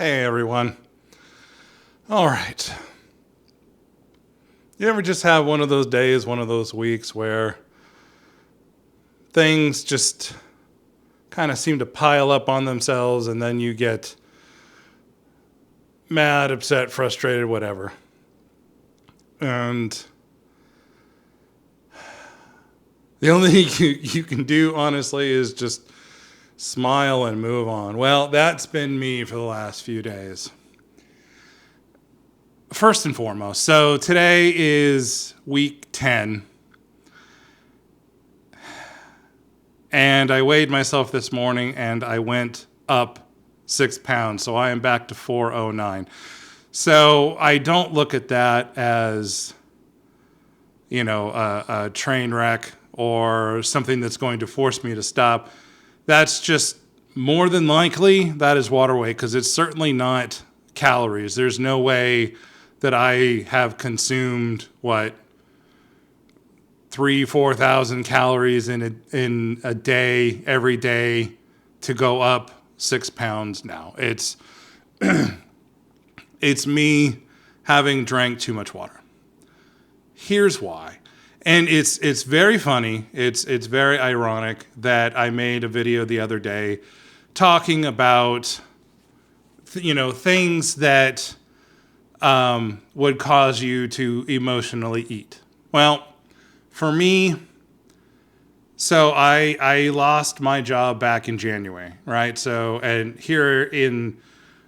Hey everyone. All right. You ever just have one of those days, one of those weeks where things just kind of seem to pile up on themselves and then you get mad, upset, frustrated, whatever. And the only thing you can do, honestly, is just smile and move on. Well, that's been me for the last few days. First and foremost, so today is week 10. And I weighed myself this morning and I went up 6 pounds. So I am back to 409. So I don't look at that as, a train wreck or something that's going to force me to stop. That's just more than likely that is water weight, because it's certainly not calories. There's no way that I have consumed 4,000 calories in a day every day to go up 6 pounds now. It's it's me having drank too much water. Here's why. And it's very funny. It's very ironic that I made a video the other day talking about things that would cause you to emotionally eat. Well, for me, so I lost my job back in January, right? So, and here in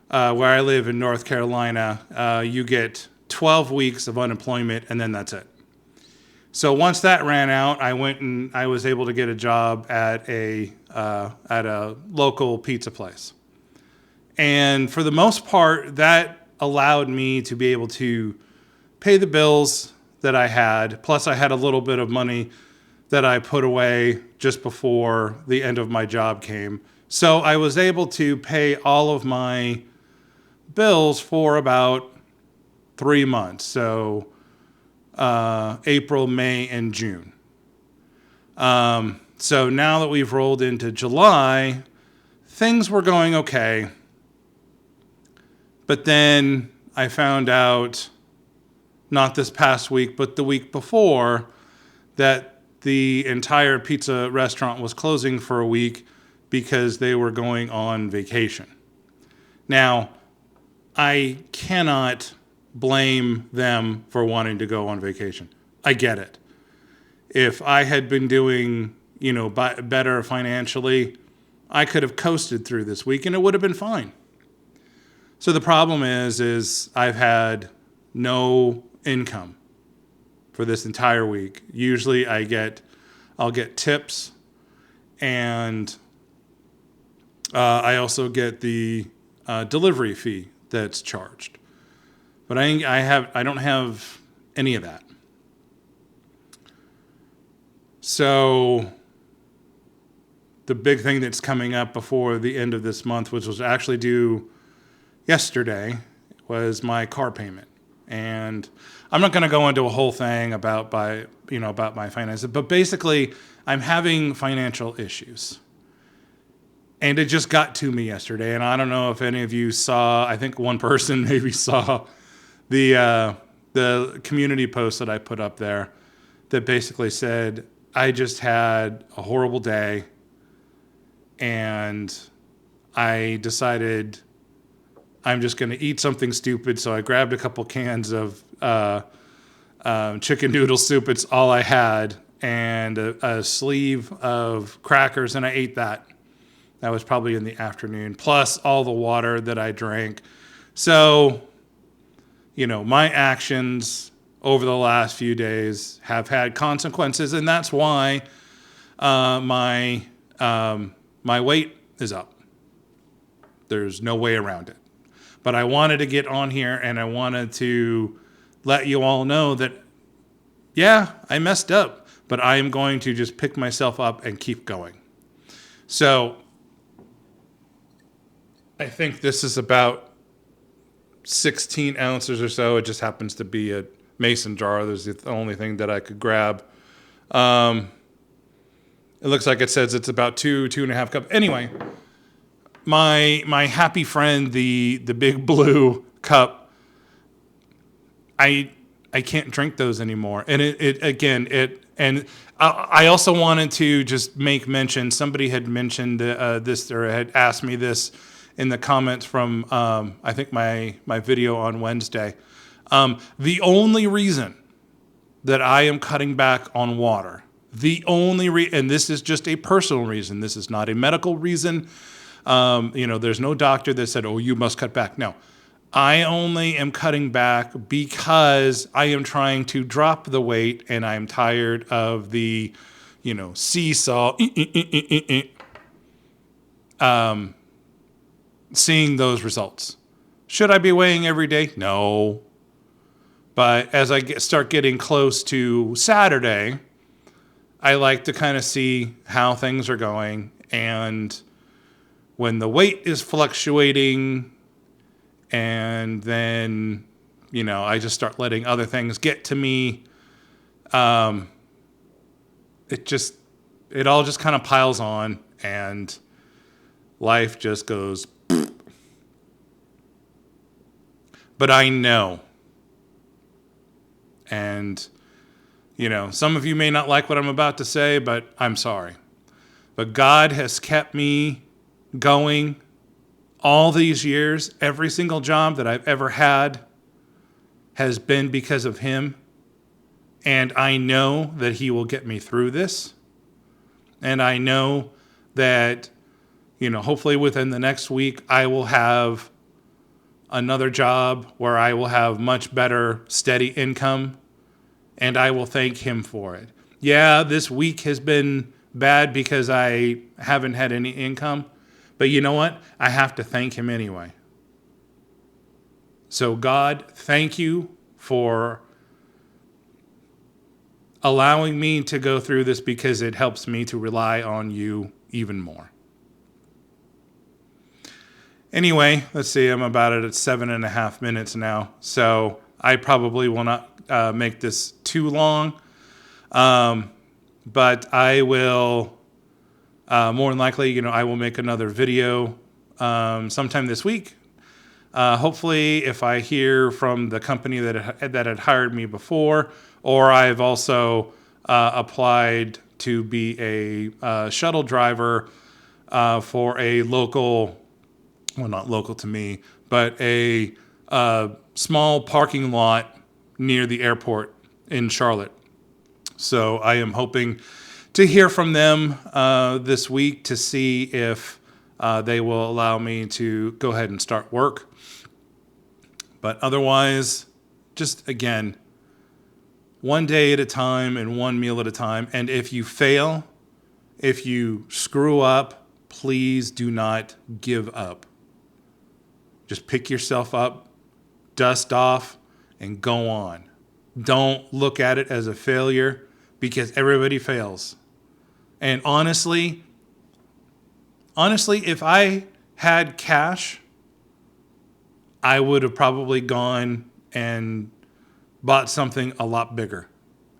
where I live in North Carolina, you get 12 weeks of unemployment and then that's it. So once that ran out, I went and I was able to get a job at a local pizza place. And for the most part, that allowed me to be able to pay the bills that I had. Plus, I had a little bit of money that I put away just before the end of my job came. So I was able to pay all of my bills for about 3 months. So April, May, and June. So now that we've rolled into July, things were going okay. But then I found out, not this past week, but the week before, that the entire pizza restaurant was closing for a week because they were going on vacation. Now, I cannot blame them for wanting to go on vacation. I get it. If I had been doing, better financially, I could have coasted through this week and it would have been fine. So the problem is I've had no income for this entire week. Usually I'll get tips, and I also get the delivery fee that's charged. But I don't have any of that. So the big thing that's coming up before the end of this month, which was actually due yesterday, was my car payment. And I'm not going to go into a whole thing about my finances, but basically I'm having financial issues. And it just got to me yesterday. And I don't know if any of you saw, I think one person maybe saw the community post that I put up there that basically said, I just had a horrible day and I decided I'm just going to eat something stupid. So I grabbed a couple cans of chicken noodle soup. It's all I had. And a sleeve of crackers. And I ate that. That was probably in the afternoon. Plus all the water that I drank. So, my actions over the last few days have had consequences. And that's why my weight is up. There's no way around it. But I wanted to get on here and I wanted to let you all know that, yeah, I messed up, but I am going to just pick myself up and keep going. So I think this is about 16 ounces or so. It just happens to be a mason jar. There's the only thing that I could grab. It looks like it says it's about 2.5 cups. Anyway, my happy friend, the big blue cup, I can't drink those anymore. And I also wanted to just make mention, somebody had mentioned this, or had asked me this in the comments from, I think my video on Wednesday. The only reason that I am cutting back on water, and this is just a personal reason, this is not a medical reason. There's no doctor that said, oh, you must cut back. No, I only am cutting back because I am trying to drop the weight, and I'm tired of the, seesaw, seeing those results. Should I be weighing every day? No. But as I start getting close to Saturday, I like to kind of see how things are going. And when the weight is fluctuating, and then, I just start letting other things get to me, it all just kind of piles on, and life just goes. But I know. And, some of you may not like what I'm about to say, but I'm sorry. But God has kept me going all these years. Every single job that I've ever had has been because of Him. And I know that He will get me through this. And I know that, hopefully within the next week, I will have another job where I will have much better, steady income. And I will thank Him for it. Yeah, this week has been bad because I haven't had any income. But you know what? I have to thank Him anyway. So God, thank you for allowing me to go through this, because it helps me to rely on You even more. Anyway, let's see. I'm about at 7.5 minutes now. So I probably will not make this too long. But I will, more than likely, I will make another video sometime this week. Hopefully, if I hear from the company that had hired me before, or I've also applied to be a shuttle driver for a local, well, not local to me, but a small parking lot near the airport in Charlotte. So I am hoping to hear from them this week to see if they will allow me to go ahead and start work. But otherwise, just again, one day at a time and one meal at a time. And if you fail, if you screw up, please do not give up. Just pick yourself up, dust off, and go on. Don't look at it as a failure, because everybody fails. And honestly, if I had cash, I would have probably gone and bought something a lot bigger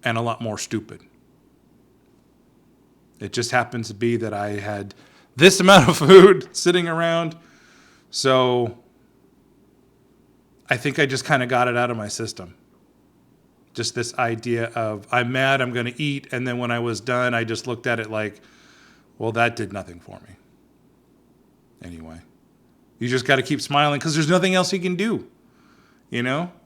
and a lot more stupid. It just happens to be that I had this amount of food sitting around. So I think I just kind of got it out of my system. Just this idea of, I'm mad, I'm going to eat. And then when I was done, I just looked at it like, well, that did nothing for me. Anyway, you just got to keep smiling, because there's nothing else you can do.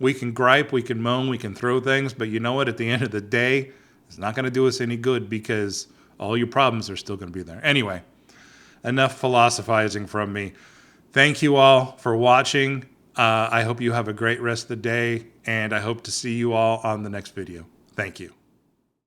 We can gripe, we can moan, we can throw things, but you know what? At the end of the day, it's not going to do us any good, because all your problems are still going to be there. Anyway, enough philosophizing from me. Thank you all for watching. I hope you have a great rest of the day, and I hope to see you all on the next video. Thank you.